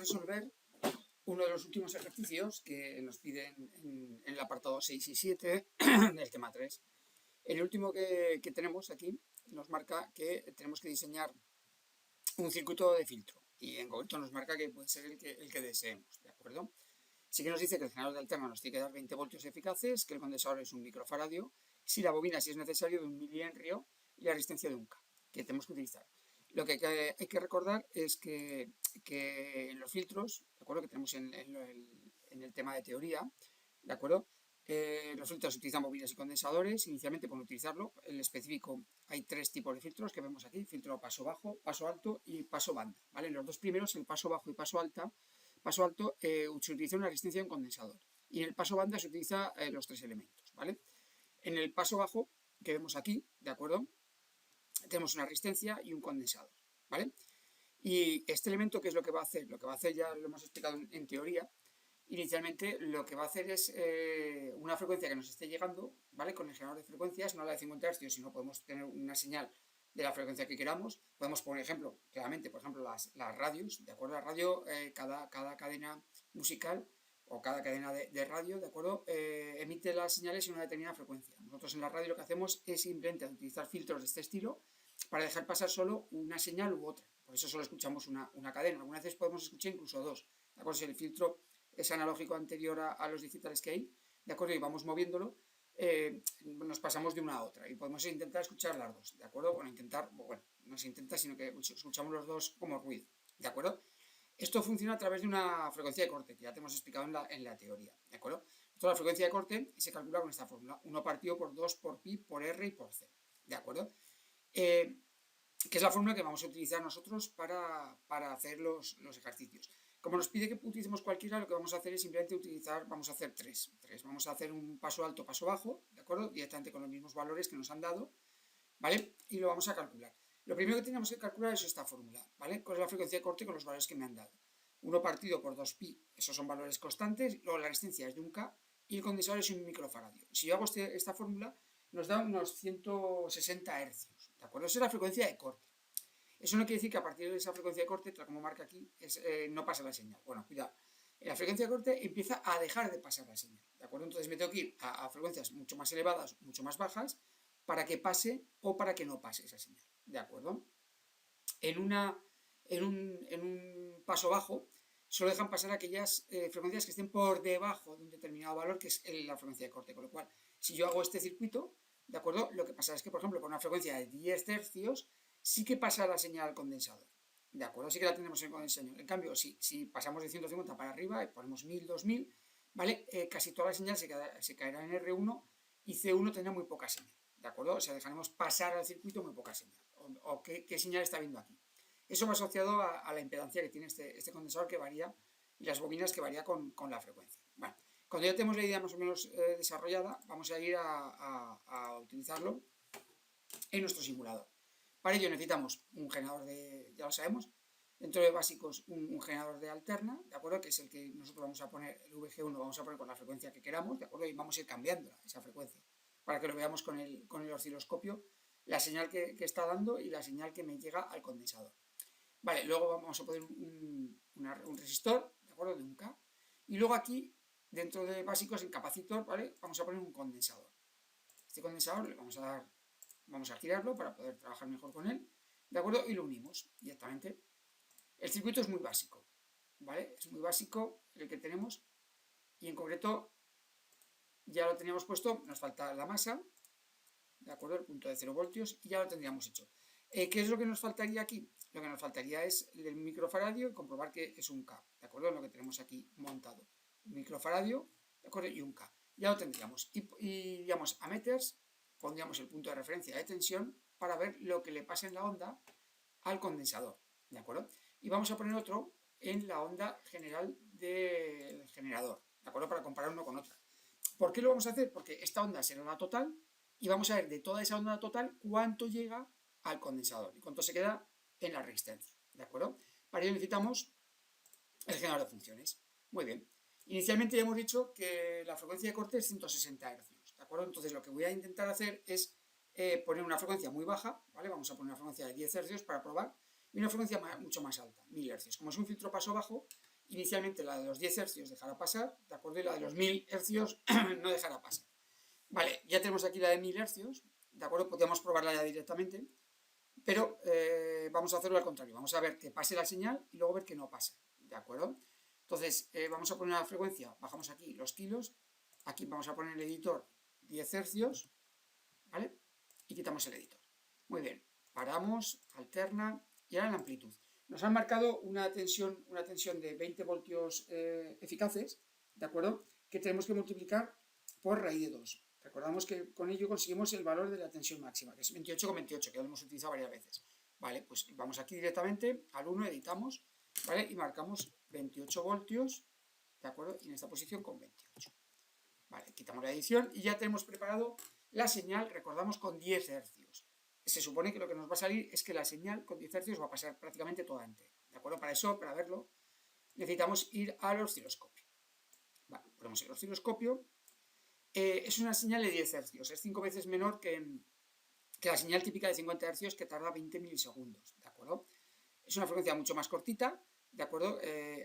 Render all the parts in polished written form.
resolver uno de los últimos ejercicios que nos piden en el apartado 6 y 7 del tema 3. El último que tenemos aquí nos marca que tenemos que diseñar un circuito de filtro y en concreto nos marca que puede ser el que deseemos, ¿de acuerdo? Sí que nos dice que el generador de alterna nos tiene que dar 20 voltios eficaces, que el condensador es un microfaradio, si la bobina, si es necesario, de 1 milihenrio y la resistencia de 1K, que tenemos que utilizar. Lo que hay que recordar es que en los filtros, ¿de acuerdo? Que tenemos en el tema de teoría, ¿de acuerdo? Los filtros utilizan bobinas y condensadores. Inicialmente, por utilizarlo, en el específico hay 3 tipos de filtros que vemos aquí: filtro paso bajo, paso alto y paso banda, ¿vale? Los dos primeros, el paso bajo y paso alto, se utiliza una resistencia y un condensador. Y en el paso banda se utiliza los 3 elementos, ¿vale? En el paso bajo, que vemos aquí, ¿de acuerdo? Tenemos una resistencia y un condensador, ¿vale? Y este elemento, ¿qué es lo que va a hacer? Lo que va a hacer, ya lo hemos explicado en teoría. Inicialmente lo que va a hacer es una frecuencia que nos esté llegando, ¿vale? Con el generador de frecuencias, no la de 50 Hz, sino podemos tener una señal de la frecuencia que queramos. Podemos poner ejemplo, claramente, por ejemplo, las radios, ¿de acuerdo? La radio, cada cadena musical o cada cadena de radio, ¿de acuerdo? Emite las señales en una determinada frecuencia. Nosotros en la radio lo que hacemos es simplemente utilizar filtros de este estilo para dejar pasar solo una señal u otra. Por eso solo escuchamos una cadena. Algunas veces podemos escuchar incluso dos, ¿de acuerdo? Si el filtro es analógico anterior a los digitales que hay, ¿de acuerdo? Y vamos moviéndolo, nos pasamos de una a otra y podemos intentar escuchar las dos, ¿de acuerdo? No se intenta, sino que escuchamos los dos como ruido, ¿de acuerdo? Esto funciona a través de una frecuencia de corte, que ya te hemos explicado en la teoría, ¿de acuerdo? Toda la frecuencia de corte se calcula con esta fórmula: 1 partido por 2 por pi por r y por c, ¿de acuerdo? Que es la fórmula que vamos a utilizar nosotros para hacer los ejercicios. Como nos pide que utilicemos cualquiera, lo que vamos a hacer es simplemente vamos a hacer tres. Vamos a hacer un paso alto, paso bajo, ¿de acuerdo? Directamente con los mismos valores que nos han dado, ¿vale? Y lo vamos a calcular. Lo primero que tenemos que calcular es esta fórmula, ¿vale? ¿Cuál es la frecuencia de corte con los valores que me han dado? 1 partido por 2pi, esos son valores constantes, luego la resistencia es de 1K y el condensador es un microfaradio. Si yo hago esta fórmula, nos da unos 160 Hz, ¿de acuerdo? Esa es la frecuencia de corte. Eso no quiere decir que a partir de esa frecuencia de corte, tal como marca aquí, no pasa la señal. Bueno, cuidado. La frecuencia de corte empieza a dejar de pasar la señal, ¿de acuerdo? Entonces me tengo que ir a frecuencias mucho más elevadas, mucho más bajas, para que pase o para que no pase esa señal, ¿de acuerdo? En un paso bajo solo dejan pasar aquellas frecuencias que estén por debajo de un determinado valor, que es la frecuencia de corte. Con lo cual, si yo hago este circuito, ¿de acuerdo? Lo que pasa es que, por ejemplo, con una frecuencia de 10 Hz, sí que pasa la señal al condensador, ¿de acuerdo? Sí que la tenemos en el condensador. En cambio, si pasamos de 150 para arriba y ponemos 1000, 2000, ¿vale? Casi toda la señal se caerá en R1 y C1 tendrá muy poca señal, ¿de acuerdo? O sea, dejaremos pasar al circuito muy poca señal. ¿O qué señal está viendo aquí? Eso va asociado a la impedancia que tiene este condensador, que varía, y las bobinas, que varía con la frecuencia. Bueno, cuando ya tenemos la idea más o menos desarrollada, vamos a ir a utilizarlo en nuestro simulador. Para ello necesitamos un generador ya lo sabemos, dentro de básicos un generador de alterna, ¿de acuerdo? Que es el que nosotros vamos a poner, el VG1 vamos a poner con la frecuencia que queramos, ¿de acuerdo? Y vamos a ir cambiando esa frecuencia para que lo veamos con el osciloscopio, la señal que está dando y la señal que me llega al condensador. Vale, luego vamos a poner un resistor, ¿de acuerdo? De 1K. Y luego aquí, dentro de básicos, el capacitor, ¿vale? Vamos a poner un condensador. Este condensador le vamos a girarlo para poder trabajar mejor con él, ¿de acuerdo? Y lo unimos directamente. El circuito es muy básico, ¿vale? Es muy básico el que tenemos, y en concreto ya lo teníamos puesto, nos falta la masa, ¿de acuerdo? El punto de 0 voltios, y ya lo tendríamos hecho. ¿Qué es lo que nos faltaría aquí? Lo que nos faltaría es el microfaradio y comprobar que es 1K, ¿de acuerdo? Lo que tenemos aquí montado. Un microfaradio, ¿de acuerdo? Y 1K. Ya lo tendríamos. Y digamos, a meters pondríamos el punto de referencia de tensión para ver lo que le pasa en la onda al condensador, ¿de acuerdo? Y vamos a poner otro en la onda general del generador, ¿de acuerdo? Para comparar uno con otro. ¿Por qué lo vamos a hacer? Porque esta onda será la total y vamos a ver de toda esa onda total cuánto llega al condensador y cuánto se queda en la resistencia, ¿de acuerdo? Para ello necesitamos el generador de funciones. Muy bien. Inicialmente ya hemos dicho que la frecuencia de corte es 160 Hz, ¿de acuerdo? Entonces lo que voy a intentar hacer es poner una frecuencia muy baja, ¿vale? Vamos a poner una frecuencia de 10 Hz para probar, y una frecuencia mucho más alta, 1000 Hz. Como es un filtro paso bajo, inicialmente la de los 10 hercios dejará pasar, ¿de acuerdo? Y la de los 1000 hercios no dejará pasar. Vale, ya tenemos aquí la de 1000 hercios, ¿de acuerdo? Podríamos probarla ya directamente, pero vamos a hacerlo al contrario. Vamos a ver que pase la señal y luego ver que no pasa, ¿de acuerdo? Entonces, vamos a poner la frecuencia, bajamos aquí los kilos, aquí vamos a poner el editor 10 hercios, ¿vale? Y quitamos el editor. Muy bien, paramos, alterna y ahora la amplitud. Nos han marcado una tensión de 20 voltios eficaces, ¿de acuerdo? Que tenemos que multiplicar por raíz de 2. Recordamos que con ello conseguimos el valor de la tensión máxima, que es 28,28, que ya lo hemos utilizado varias veces. Vale, pues vamos aquí directamente al 1, editamos, ¿vale? Y marcamos 28 voltios, ¿de acuerdo? Y en esta posición con 28. Vale, quitamos la edición y ya tenemos preparado la señal, recordamos, con 10 hercios. Se supone que lo que nos va a salir es que la señal con 10 hercios va a pasar prácticamente toda entera. ¿De acuerdo? Para eso, para verlo, necesitamos ir al osciloscopio. Vale, ponemos el osciloscopio. Es una señal de 10 hercios, es 5 veces menor que la señal típica de 50 hercios que tarda 20 milisegundos. ¿De acuerdo? Es una frecuencia mucho más cortita. ¿De acuerdo?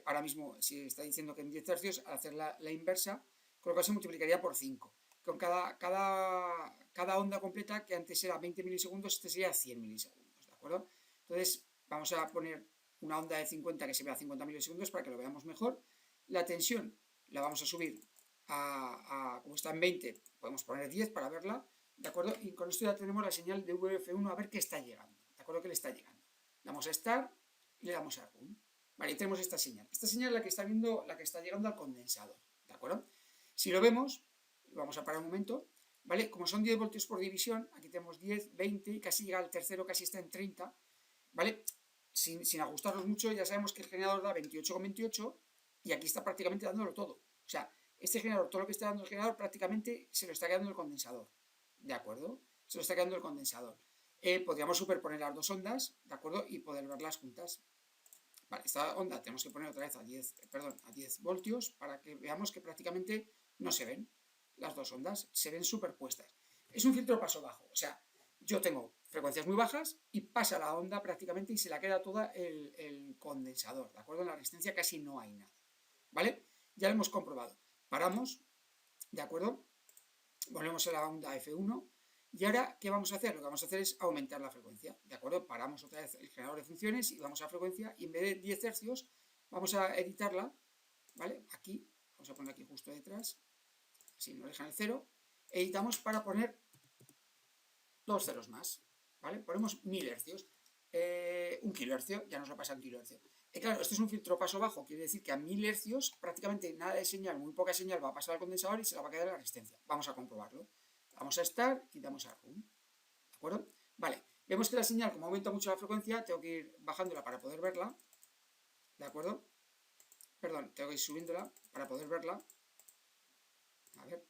Ahora mismo, si está diciendo que en 10 hercios, al hacer la inversa, con lo cual se multiplicaría por 5. Con cada onda completa, que antes era 20 milisegundos, este sería 100 milisegundos, ¿de acuerdo? Entonces, vamos a poner una onda de 50 que se vea a 50 milisegundos para que lo veamos mejor. La tensión la vamos a subir como está en 20, podemos poner 10 para verla, ¿de acuerdo? Y con esto ya tenemos la señal de VF1 a ver qué está llegando, ¿de acuerdo? Que le está llegando. Le damos a Start y le damos a Run. Vale, y tenemos esta señal. Esta señal es la que está viendo, la que está llegando al condensador, ¿de acuerdo? Si lo vemos, vamos a parar un momento, ¿vale? Como son 10 voltios por división, aquí tenemos 10, 20 y casi llega al tercero, casi está en 30, ¿vale? Sin ajustarnos mucho, ya sabemos que el generador da 28,28 y aquí está prácticamente dándolo todo. O sea, este generador, todo lo que está dando el generador, prácticamente se lo está quedando el condensador, ¿de acuerdo? Se lo está quedando el condensador. Podríamos superponer las dos ondas, ¿de acuerdo? Y poder verlas juntas. Vale, esta onda tenemos que poner otra vez a 10 voltios para que veamos que prácticamente no se ven las dos ondas, se ven superpuestas. Es un filtro paso bajo, o sea, yo tengo frecuencias muy bajas y pasa la onda prácticamente y se la queda toda el condensador, ¿de acuerdo? En la resistencia casi no hay nada, ¿vale? Ya lo hemos comprobado. Paramos, ¿de acuerdo? Volvemos a la onda F1 y ahora, ¿qué vamos a hacer? Lo que vamos a hacer es aumentar la frecuencia, ¿de acuerdo? Paramos otra vez el generador de funciones y vamos a frecuencia y en vez de 10 hercios vamos a editarla, ¿vale? Aquí, vamos a poner aquí justo detrás, así nos dejan el 0, editamos para poner 2 ceros más, ¿vale? Ponemos 1000 hercios, 1 kilohercio, ya nos lo pasa en kilohercio. Claro, esto es un filtro paso bajo, quiere decir que a 1000 hercios prácticamente nada de señal, muy poca señal va a pasar al condensador y se la va a quedar en la resistencia. Vamos a comprobarlo. Vamos a Start y damos a Run. ¿De acuerdo? Vale, vemos que la señal, como aumenta mucho la frecuencia, tengo que ir bajándola para poder verla. ¿De acuerdo? Perdón, tengo que ir subiéndola para poder verla. A ver.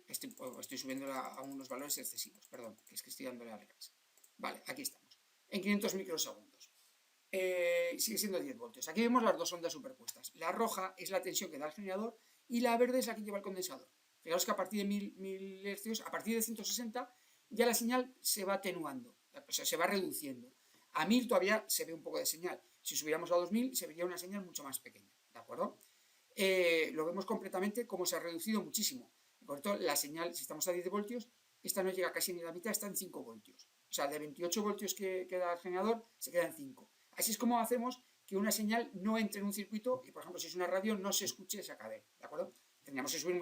Estoy subiéndola a unos valores excesivos, perdón, que es que estoy dándole a reglas. Vale, aquí estamos. En 500 microsegundos. Sigue siendo 10 voltios. Aquí vemos las dos ondas superpuestas. La roja es la tensión que da el generador y la verde es la que lleva el condensador. Fijaos que a partir de 1000 hercios, a partir de 160, ya la señal se va atenuando, o sea, se va reduciendo. A 1000 todavía se ve un poco de señal. Si subiéramos a 2000 se vería una señal mucho más pequeña, ¿de acuerdo? Lo vemos completamente como se ha reducido muchísimo. Por tanto, la señal, si estamos a 10 voltios, esta no llega casi ni a la mitad, está en 5 voltios. O sea, de 28 voltios que da el generador, se queda en 5. Así es como hacemos que una señal no entre en un circuito y, por ejemplo, si es una radio, no se escuche esa cadena, ¿de acuerdo? Tendríamos que subir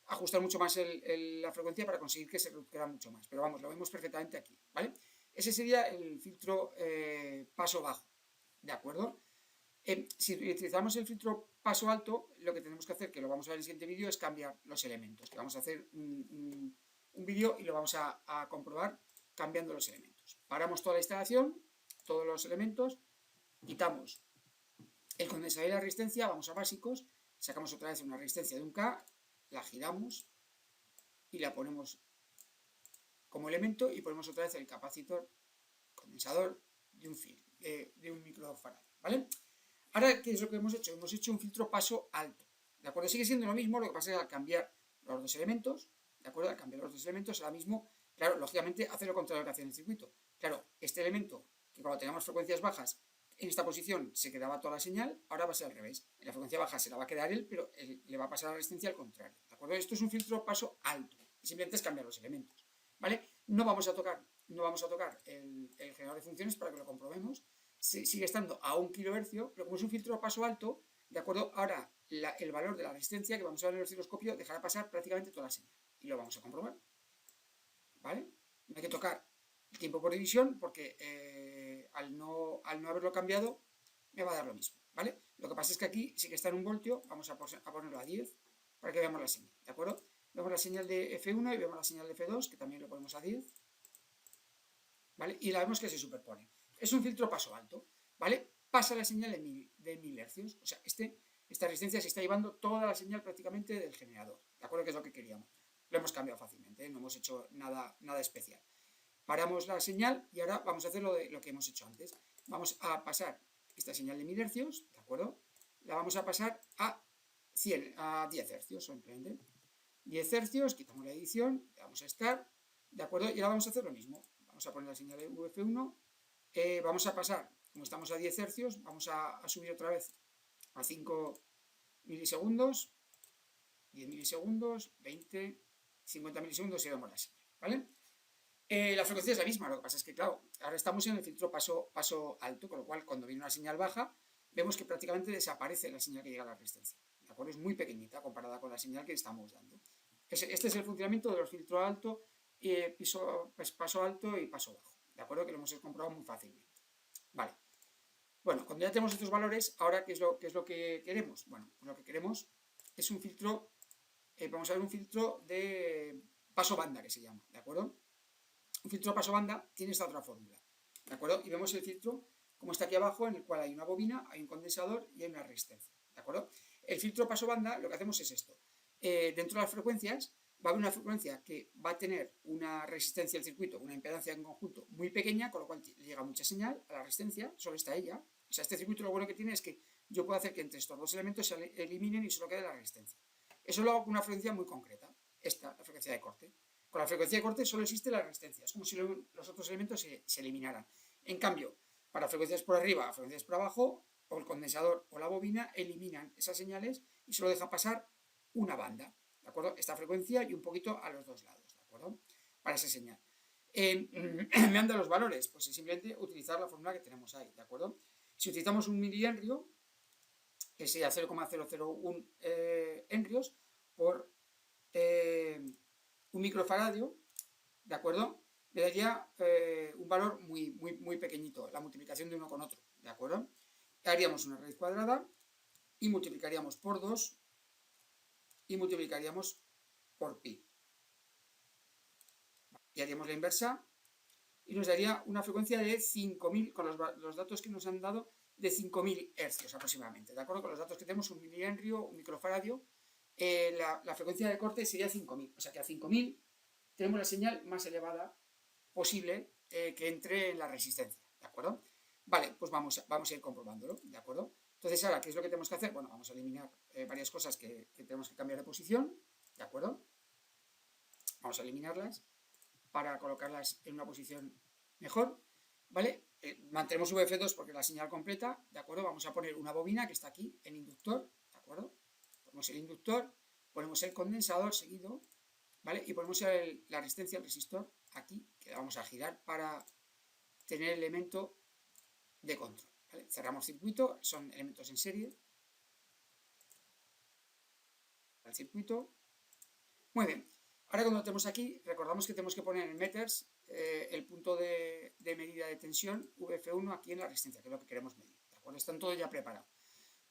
ajustar mucho más la frecuencia para conseguir que se reduzca mucho más. Pero vamos, lo vemos perfectamente aquí, ¿vale? Ese sería el filtro paso bajo, ¿de acuerdo? Si utilizamos el filtro paso alto, lo que tenemos que hacer, que lo vamos a ver en el siguiente vídeo, es cambiar los elementos. Que vamos a hacer un vídeo y lo vamos a comprobar cambiando los elementos. Paramos toda la instalación, todos los elementos, quitamos el condensador y la resistencia, vamos a básicos, sacamos otra vez una resistencia de 1K, la giramos y la ponemos como elemento y ponemos otra vez el capacitor condensador de un microfarad, ¿vale? Ahora, ¿qué es lo que hemos hecho? Hemos hecho un filtro paso alto, ¿de acuerdo? Sigue siendo lo mismo, lo que pasa es que al cambiar los dos elementos, ¿de acuerdo? Al cambiar los dos elementos, ahora mismo, claro, lógicamente hace lo contrario que hace en el circuito. Claro, este elemento que cuando teníamos frecuencias bajas en esta posición se quedaba toda la señal, ahora va a ser al revés. En la frecuencia baja se la va a quedar él, pero él le va a pasar la resistencia al contrario, ¿de acuerdo? Esto es un filtro paso alto, simplemente es cambiar los elementos, ¿vale? No vamos a tocar el generador de funciones para que lo comprobemos, sigue estando a 1 kHz, pero como es un filtro a paso alto, ¿de acuerdo? Ahora el valor de la resistencia que vamos a ver en el osciloscopio dejará pasar prácticamente toda la señal, y lo vamos a comprobar, ¿vale? No hay que tocar el tiempo por división porque al no haberlo cambiado me va a dar lo mismo, ¿vale? Lo que pasa es que aquí sí que está en 1 voltio, vamos a ponerlo a 10 para que veamos la señal, ¿de acuerdo? Vemos la señal de F1 y vemos la señal de F2, que también lo ponemos a 10, ¿vale? Y la vemos que se superpone. Es un filtro paso alto, ¿vale? Pasa la señal de 1000 hercios, o sea, esta resistencia se está llevando toda la señal prácticamente del generador, ¿de acuerdo? Que es lo que queríamos. Lo hemos cambiado fácilmente, ¿eh? No hemos hecho nada especial. Paramos la señal y ahora vamos a hacer lo que hemos hecho antes. Vamos a pasar esta señal de 1000 hercios, ¿de acuerdo? La vamos a pasar a 10 hercios simplemente. 10 hercios, quitamos la edición, le vamos a estar, ¿de acuerdo? Y ahora vamos a hacer lo mismo. Vamos a poner la señal de VF1, vamos a pasar, como estamos a 10 hercios, vamos a subir otra vez a 5 milisegundos, 10 milisegundos, 20, 50 milisegundos y vemos la señal, ¿vale? La frecuencia es la misma, lo que pasa es que, claro, ahora estamos en el filtro paso alto, con lo cual, cuando viene una señal baja, vemos que prácticamente desaparece la señal que llega a la resistencia, ¿de acuerdo? Es muy pequeñita comparada con la señal que estamos dando. Este es el funcionamiento de los filtros alto, paso alto y paso bajo, ¿de acuerdo? Que lo hemos comprobado muy fácilmente. Vale. Bueno, cuando ya tenemos estos valores, ahora, ¿qué es lo que queremos? Bueno, pues lo que queremos es un filtro, vamos a ver un filtro de paso banda, que se llama, ¿de acuerdo? Un filtro paso banda tiene esta otra fórmula, ¿de acuerdo? Y vemos el filtro como está aquí abajo, en el cual hay una bobina, hay un condensador y hay una resistencia, ¿de acuerdo? El filtro paso banda, lo que hacemos es esto. Dentro de las frecuencias, va a haber una frecuencia que va a tener una resistencia del circuito, una impedancia en conjunto muy pequeña, con lo cual llega mucha señal a la resistencia, solo está ella. O sea, este circuito lo bueno que tiene es que yo puedo hacer que entre estos dos elementos se eliminen y solo quede la resistencia. Eso lo hago con una frecuencia muy concreta, esta, la frecuencia de corte. Con la frecuencia de corte solo existe la resistencia, es como si los otros elementos se eliminaran. En cambio, para frecuencias por arriba, frecuencias por abajo, o el condensador o la bobina eliminan esas señales y solo deja pasar una banda, ¿de acuerdo? Esta frecuencia y un poquito a los dos lados, ¿de acuerdo? Para esa señal. Me han dado los valores, pues es simplemente utilizar la fórmula que tenemos ahí, ¿de acuerdo? Si utilizamos un milihenrio, que sería 0,001 henrios por un microfaradio, ¿de acuerdo? Me daría un valor muy pequeñito, la multiplicación de uno con otro, ¿de acuerdo? Haríamos una raíz cuadrada y multiplicaríamos por 2 y multiplicaríamos por pi. Y haríamos la inversa y nos daría una frecuencia de 5000, con los datos que nos han dado, de 5000 hercios aproximadamente, ¿de acuerdo? Con los datos que tenemos, un milihenrio, un microfaradio, la frecuencia de corte sería 5000, o sea que a 5000 tenemos la señal más elevada posible que entre en la resistencia, ¿de acuerdo? Vale, pues vamos a ir comprobándolo, ¿de acuerdo? Entonces ahora, ¿qué es lo que tenemos que hacer? Bueno, vamos a eliminar varias cosas que tenemos que cambiar de posición, ¿de acuerdo? Vamos a eliminarlas para colocarlas en una posición mejor, ¿vale? Mantenemos VF2 porque es la señal completa, ¿de acuerdo? Vamos a poner una bobina que está aquí, el inductor, ¿de acuerdo? Ponemos el inductor, ponemos el condensador seguido, ¿vale? Y ponemos la resistencia, el resistor, aquí, que la vamos a girar para tener el elemento de control, ¿vale? Cerramos circuito, son elementos en serie. El circuito. Muy bien. Ahora cuando lo tenemos aquí, recordamos que tenemos que poner en meters el punto de medida de tensión VF1 aquí en la resistencia, que es lo que queremos medir, ¿de acuerdo? Están todo ya preparado.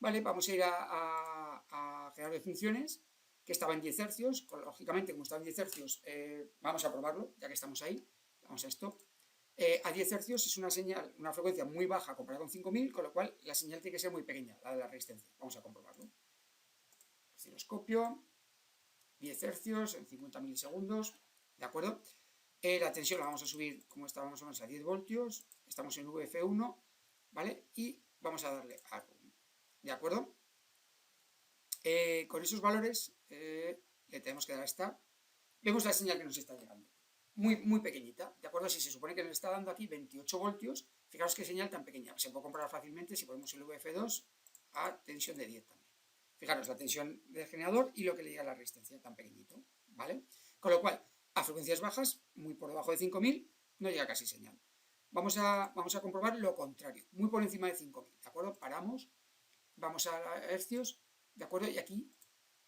Vale, vamos a ir a generador de funciones, que estaba en 10 hercios, lógicamente como estaba en 10 hercios vamos a probarlo, ya que estamos ahí, vamos a esto. A 10 hercios es una señal, una frecuencia muy baja comparada con 5000, con lo cual la señal tiene que ser muy pequeña, la de la resistencia. Vamos a comprobarlo. Osciloscopio, 10 hercios en 50 milisegundos, ¿de acuerdo? La tensión la vamos a subir, como estábamos a 10 voltios, estamos en VF1, ¿vale? Y vamos a darle a RUM, ¿de acuerdo? Con esos valores le tenemos que dar a Start. Vemos la señal que nos está llegando, muy pequeñita, ¿de acuerdo? Si se supone que nos está dando aquí 28 voltios, fijaos qué señal tan pequeña. Se puede comprobar fácilmente si ponemos el VF2 a tensión de 10 también. Fijaros la tensión del generador y lo que le llega a la resistencia, tan pequeñito, ¿vale? Con lo cual, a frecuencias bajas, muy por debajo de 5000, no llega casi señal. Vamos a comprobar lo contrario, muy por encima de 5000, ¿de acuerdo? Paramos, vamos a hercios, ¿de acuerdo? Y aquí,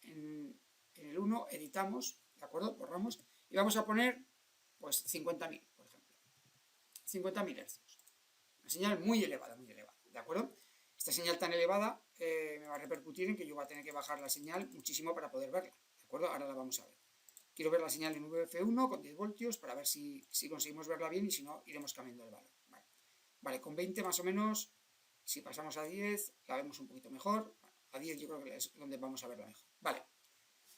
en el 1, editamos, ¿de acuerdo? Borramos y vamos a poner, pues, 50.000, por ejemplo. 50.000 hercios. Una señal muy elevada, ¿de acuerdo? Esta señal tan elevada me va a repercutir en que yo voy a tener que bajar la señal muchísimo para poder verla, ¿de acuerdo? Ahora la vamos a ver. Quiero ver la señal en VF1 con 10 voltios para ver si conseguimos verla bien y si no, iremos cambiando el valor. Vale, con 20 más o menos, si pasamos a 10, la vemos un poquito mejor. Bueno, a 10 yo creo que es donde vamos a verla mejor. Vale,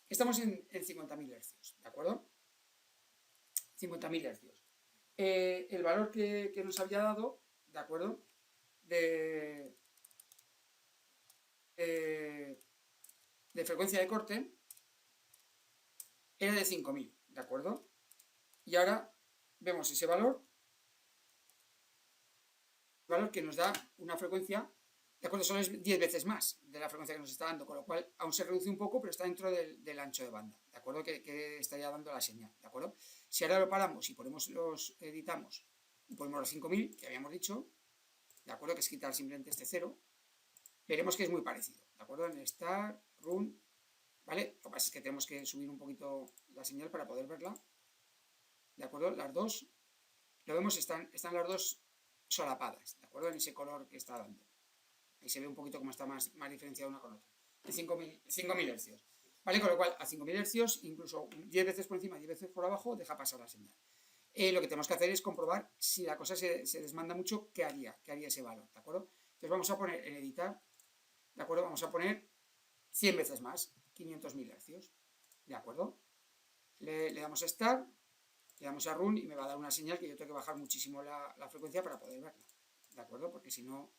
estamos en 50.000 hercios, ¿de acuerdo? 50.000 hercios. El valor que nos había dado, ¿de acuerdo? De frecuencia de corte era de 5000, ¿de acuerdo? Y ahora vemos ese valor que nos da una frecuencia, ¿de acuerdo? Solo es 10 veces más de la frecuencia que nos está dando, con lo cual aún se reduce un poco, pero está dentro del ancho de banda, ¿de acuerdo? Que estaría dando la señal, ¿de acuerdo? Si ahora lo paramos y editamos y ponemos los 5000, que habíamos dicho, ¿de acuerdo? Que es quitar simplemente este 0, veremos que es muy parecido, ¿de acuerdo? En Start, Run, ¿vale? Lo que pasa es que tenemos que subir un poquito la señal para poder verla, ¿de acuerdo? Las dos, lo vemos, están las dos solapadas, ¿de acuerdo? En ese color que está dando. Ahí se ve un poquito cómo está más diferenciada una con otra. En 5000 hercios. ¿Vale? Con lo cual, a 5000 hercios, incluso 10 veces por encima, 10 veces por abajo, deja pasar la señal. Lo que tenemos que hacer es comprobar si la cosa se desmanda mucho, ¿qué haría ese valor? ¿De acuerdo? Entonces vamos a poner en editar, ¿de acuerdo? Vamos a poner 100 veces más, 500.000 hercios, ¿de acuerdo? Le damos a Start, le damos a Run y me va a dar una señal que yo tengo que bajar muchísimo la frecuencia para poder verla, ¿de acuerdo? Porque si no,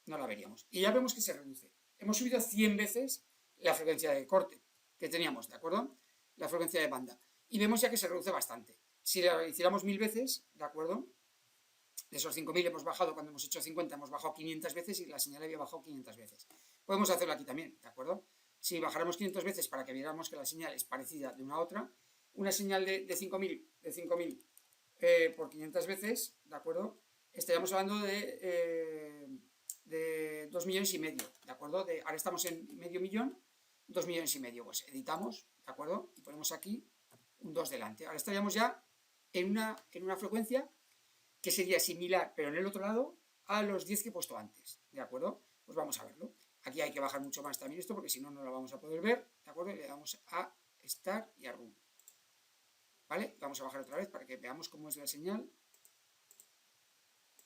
no la veríamos. Y ya vemos que se reduce. Hemos subido 100 veces la frecuencia de corte que teníamos, ¿de acuerdo? La frecuencia de banda. Y vemos ya que se reduce bastante. Si la hiciéramos 1000 veces, ¿de acuerdo? De esos 5000 hemos bajado, cuando hemos hecho 50, hemos bajado 500 veces y la señal había bajado 500 veces. Podemos hacerlo aquí también, ¿de acuerdo? Si bajáramos 500 veces para que viéramos que la señal es parecida de una a otra, una señal de 5000 por 500 veces, ¿de acuerdo? Estaríamos hablando de 2,5 millones, ¿de acuerdo? Ahora estamos en medio millón, 2,5 millones. Pues editamos, ¿de acuerdo? Y ponemos aquí un 2 delante. Ahora estaríamos ya en una frecuencia que sería similar, pero en el otro lado, a los 10 que he puesto antes, ¿de acuerdo? Pues vamos a verlo. Aquí hay que bajar mucho más también esto, porque si no, no lo vamos a poder ver, ¿de acuerdo? Y le damos a Start y a Run. ¿Vale? Vamos a bajar otra vez para que veamos cómo es la señal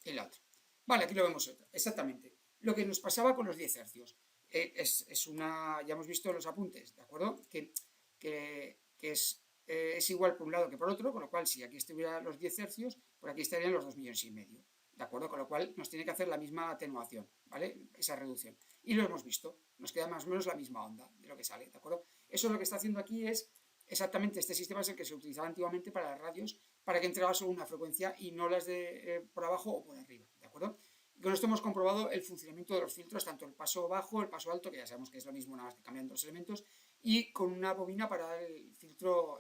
en la otra. Vale, aquí lo vemos exactamente. Lo que nos pasaba con los 10 hercios. Ya hemos visto en los apuntes, ¿de acuerdo? Que es igual por un lado que por otro, con lo cual si aquí estuvieran los 10 hercios, por aquí estarían los 2,5 millones, ¿de acuerdo? Con lo cual nos tiene que hacer la misma atenuación, ¿vale? Esa reducción. Y lo hemos visto, nos queda más o menos la misma onda de lo que sale, ¿de acuerdo? Eso lo que está haciendo aquí es exactamente este sistema, es el que se utilizaba antiguamente para las radios, para que entregara solo una frecuencia y no las de por abajo o por arriba, ¿de acuerdo? Y con esto hemos comprobado el funcionamiento de los filtros, tanto el paso bajo, el paso alto, que ya sabemos que es lo mismo, nada más que cambiando los elementos, y con una bobina para el filtro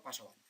paso banda.